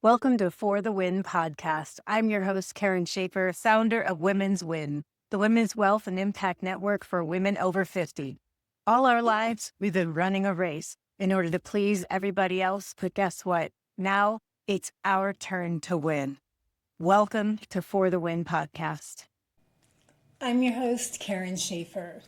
Welcome to For the Win podcast. I'm your host, Karen Schaefer, founder of Women's Win, the Women's Wealth and Impact Network for women over 50. All our lives, we've been running a race in order to please everybody else, but guess what? Now it's our turn to win. Welcome to For the Win podcast. I'm your host, Karen Schaefer.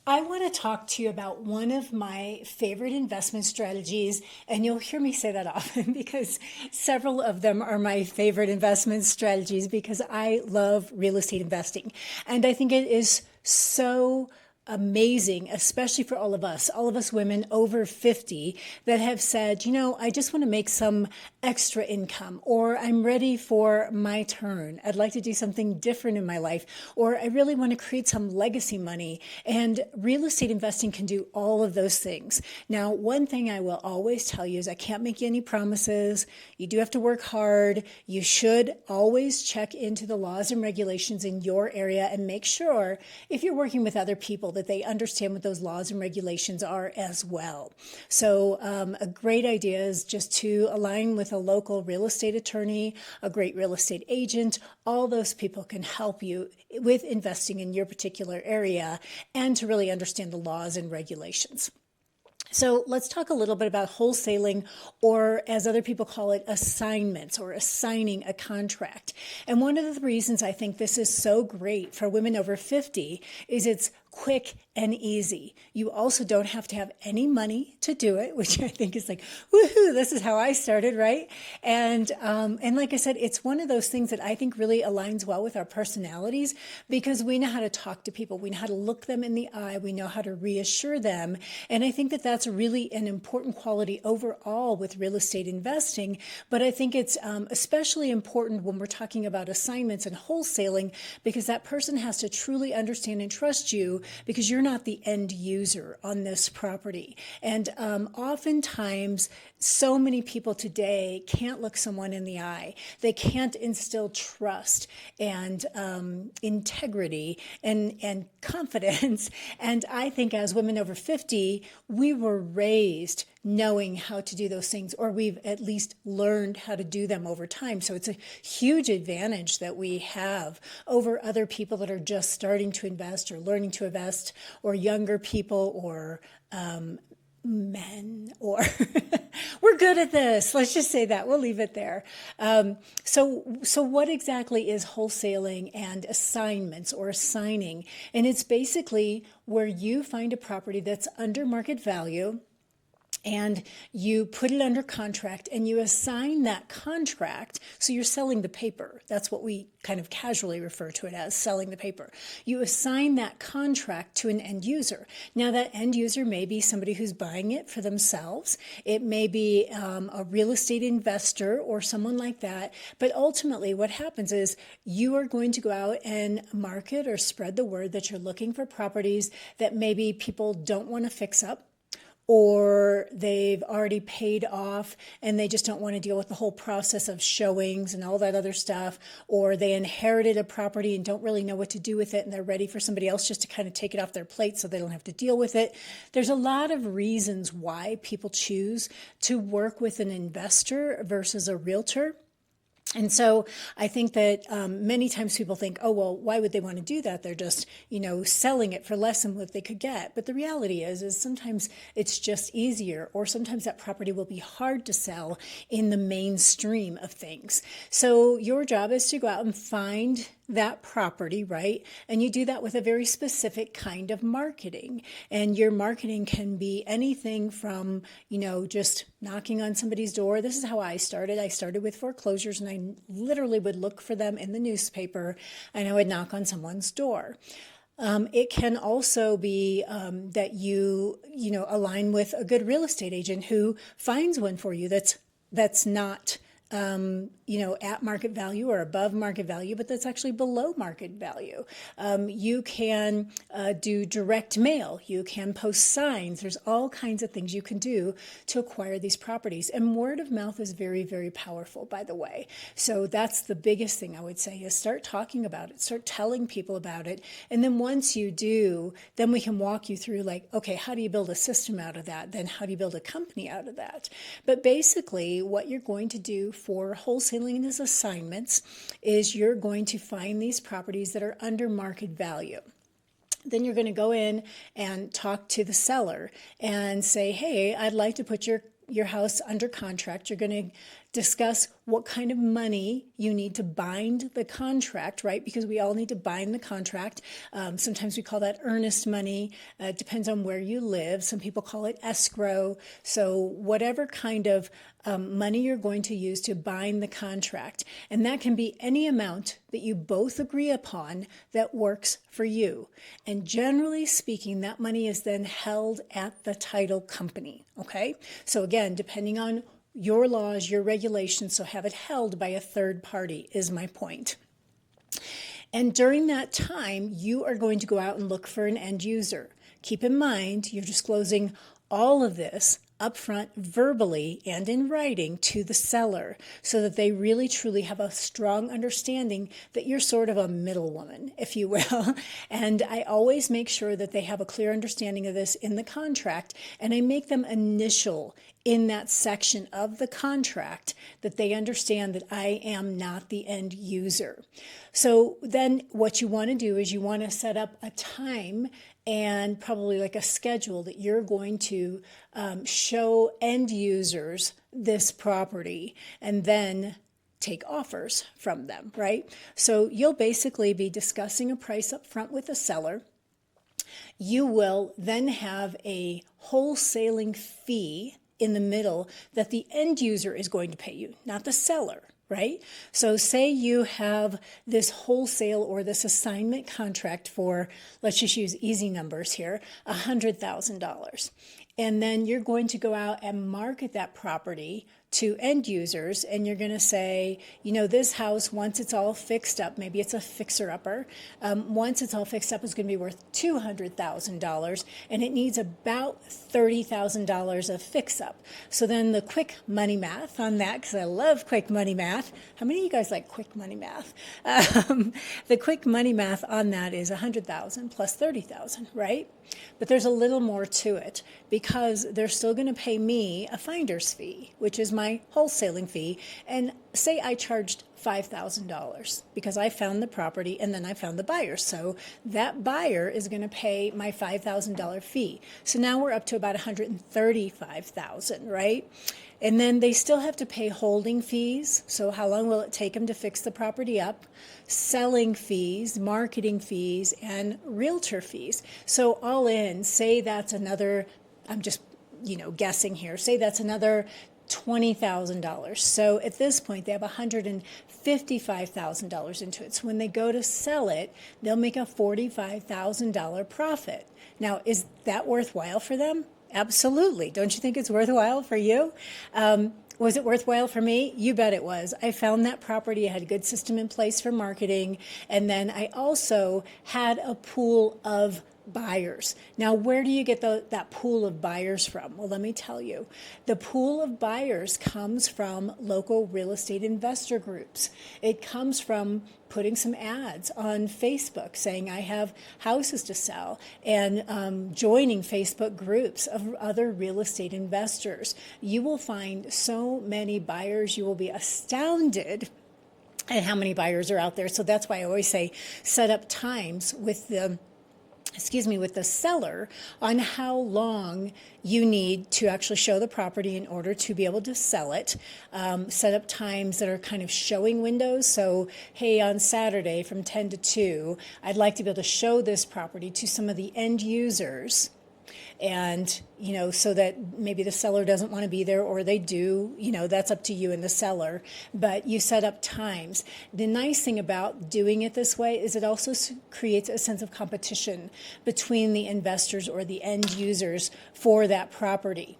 I want to talk to you about one of my favorite investment strategies, and you'll hear me say that often because several of them are my favorite investment strategies because I love real estate investing. And I think it is so amazing, especially for all of us women over 50 that have said, I just want to make some extra income, or I'm ready for my turn. I'd like to do something different in my life, or I really want to create some legacy money. And real estate investing can do all of those things. Now, one thing I will always tell you is I can't make you any promises. You do have to work hard. You should always check into the laws and regulations in your area and make sure if you're working with other people that they understand what those laws and regulations are as well. So a great idea is just to align with a local real estate attorney, a great real estate agent. All those people can help you with investing in your particular area and to really understand the laws and regulations. So let's talk a little bit about wholesaling, or as other people call it, assignments, or assigning a contract. And one of the reasons I think this is so great for women over 50 is it's quick and easy. You also don't have to have any money to do it, which I think is like, woohoo, this is how I started, right? And like I said, it's one of those things that I think really aligns well with our personalities because we know how to talk to people. We know how to look them in the eye. We know how to reassure them. And I think that that's really an important quality overall with real estate investing. But I think it's especially important when we're talking about assignments and wholesaling because that person has to truly understand and trust you because you're not the end user on this property. And oftentimes, so many people today can't look someone in the eye. They can't instill trust and integrity and confidence. And I think as women over 50, we were raised knowing how to do those things, or we've at least learned how to do them over time. So it's a huge advantage that we have over other people that are just starting to invest or learning to invest, or younger people, or men, or we're good at this. Let's just say that. We'll leave it there. So what exactly is wholesaling and assignments or assigning? And it's basically where you find a property that's under market value, and you put it under contract and you assign that contract. So you're selling the paper. That's what we kind of casually refer to it as, selling the paper. You assign that contract to an end user. Now that end user may be somebody who's buying it for themselves. It may be a real estate investor or someone like that. But ultimately what happens is you are going to go out and market or spread the word that you're looking for properties that maybe people don't want to fix up, or they've already paid off and they just don't want to deal with the whole process of showings and all that other stuff, or they inherited a property and don't really know what to do with it and they're ready for somebody else just to kind of take it off their plate so they don't have to deal with it. There's a lot of reasons why people choose to work with an investor versus a realtor. And so I think that many times people think, oh, well, why would they want to do that? They're just, selling it for less than what they could get. But the reality is sometimes it's just easier, or sometimes that property will be hard to sell in the mainstream of things. So your job is to go out and find that property, right? And you do that with a very specific kind of marketing. And your marketing can be anything from, just knocking on somebody's door. This is how I started. I started with foreclosures, and I literally would look for them in the newspaper, and I would knock on someone's door. It can also be that you align with a good real estate agent who finds one for you that's not at market value or above market value, but that's actually below market value. You can do direct mail. You can post signs. There's all kinds of things you can do to acquire these properties. And word of mouth is very, very powerful, by the way. So that's the biggest thing I would say is start talking about it, start telling people about it. And then once you do, then we can walk you through okay, how do you build a system out of that? Then how do you build a company out of that? But basically what you're going to do for wholesaling as assignments is you're going to find these properties that are under market value. Then you're going to go in and talk to the seller and say, hey, I'd like to put your house under contract. You're going to discuss what kind of money you need to bind the contract, right? Because we all need to bind the contract. Sometimes we call that earnest money. It depends on where you live. Some people call it escrow. So whatever kind of money you're going to use to bind the contract. And that can be any amount that you both agree upon that works for you. And generally speaking, that money is then held at the title company, okay? So again, depending on your laws, your regulations, so have it held by a third party is my point. And during that time, you are going to go out and look for an end user. Keep in mind, you're disclosing all of this upfront verbally and in writing to the seller so that they really truly have a strong understanding that you're sort of a middlewoman, if you will. And I always make sure that they have a clear understanding of this in the contract, and I make them initial in that section of the contract that they understand that I am not the end user. So then what you want to do is you want to set up a time and probably like a schedule that you're going to show end users this property and then take offers from them, right? So you'll basically be discussing a price up front with the seller. You will then have a wholesaling fee in the middle that the end user is going to pay you, not the seller, right? So say you have this wholesale or this assignment contract for, let's just use easy numbers here, $100,000. And then you're going to go out and market that property to end users, and you're going to say, you know, this house, once it's all fixed up, maybe it's a fixer-upper, once it's all fixed up, it's going to be worth $200,000, and it needs about $30,000 of fix-up. So then the quick money math on that, because I love quick money math. How many of you guys like quick money math? The quick money math on that is $100,000 plus $30,000, right? But there's a little more to it because they're still going to pay me a finder's fee, which is my wholesaling fee. And say I charged $5,000 because I found the property and then I found the buyer. So that buyer is going to pay my $5,000 fee. So now we're up to about $135,000, right? And then they still have to pay holding fees. So how long will it take them to fix the property up? Selling fees, marketing fees, and realtor fees. So all in, say that's another, I'm just, guessing here, say that's another $20,000. So at this point, they have $155,000 into it. So when they go to sell it, they'll make a $45,000 profit. Now, is that worthwhile for them? Absolutely. Don't you think it's worthwhile for you? Was it worthwhile for me? You bet it was. I found that property. I had a good system in place for marketing. And then I also had a pool of buyers. Now, where do you get that pool of buyers from? Well, let me tell you. The pool of buyers comes from local real estate investor groups. It comes from putting some ads on Facebook saying I have houses to sell and joining Facebook groups of other real estate investors. You will find so many buyers. You will be astounded at how many buyers are out there. So that's why I always say set up times with the seller on how long you need to actually show the property in order to be able to sell it. Set up times that are kind of showing windows. So, hey, on Saturday from 10 to 2, I'd like to be able to show this property to some of the end users. And, so that maybe the seller doesn't want to be there or they do, that's up to you and the seller. But you set up times. The nice thing about doing it this way is it also creates a sense of competition between the investors or the end users for that property.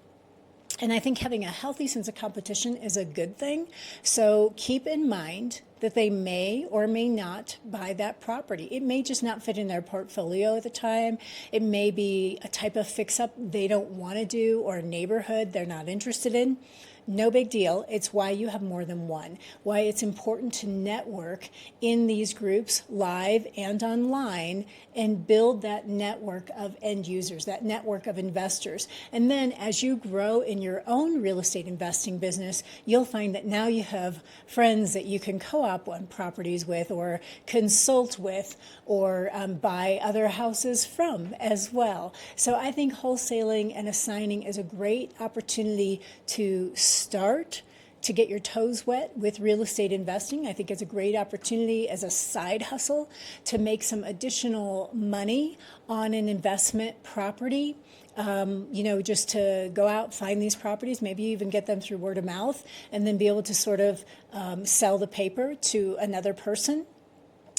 And I think having a healthy sense of competition is a good thing. So keep in mind that they may or may not buy that property. It may just not fit in their portfolio at the time. It may be a type of fix-up they don't want to do or a neighborhood they're not interested in. no big deal. It's why you have more than one, why it's important to network in these groups, live and online, and build that network of end users, that network of investors. And then as you grow in your own real estate investing business, you'll find that now you have friends that you can co-op on properties with, or consult with, or buy other houses from as well. So I think wholesaling and assigning is a great opportunity to start, to get your toes wet with real estate investing. I think it's a great opportunity as a side hustle to make some additional money on an investment property. Just to go out, find these properties, maybe even get them through word of mouth, and then be able to sort of sell the paper to another person.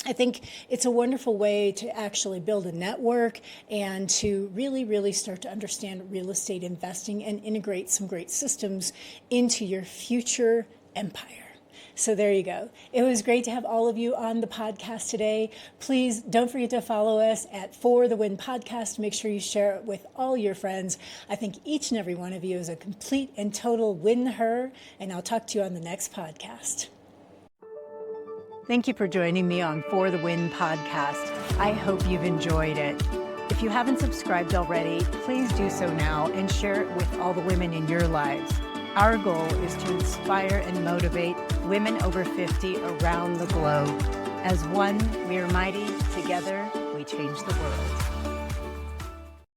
I think it's a wonderful way to actually build a network and to really, really start to understand real estate investing and integrate some great systems into your future empire. So there you go. It was great to have all of you on the podcast today. Please don't forget to follow us at For the Win Podcast. Make sure you share it with all your friends. I think each and every one of you is a complete and total win-her, and I'll talk to you on the next podcast. Thank you for joining me on For the Win podcast. I hope you've enjoyed it. If you haven't subscribed already, please do so now and share it with all the women in your lives. Our goal is to inspire and motivate women over 50 around the globe. As one, we are mighty. Together, we change the world.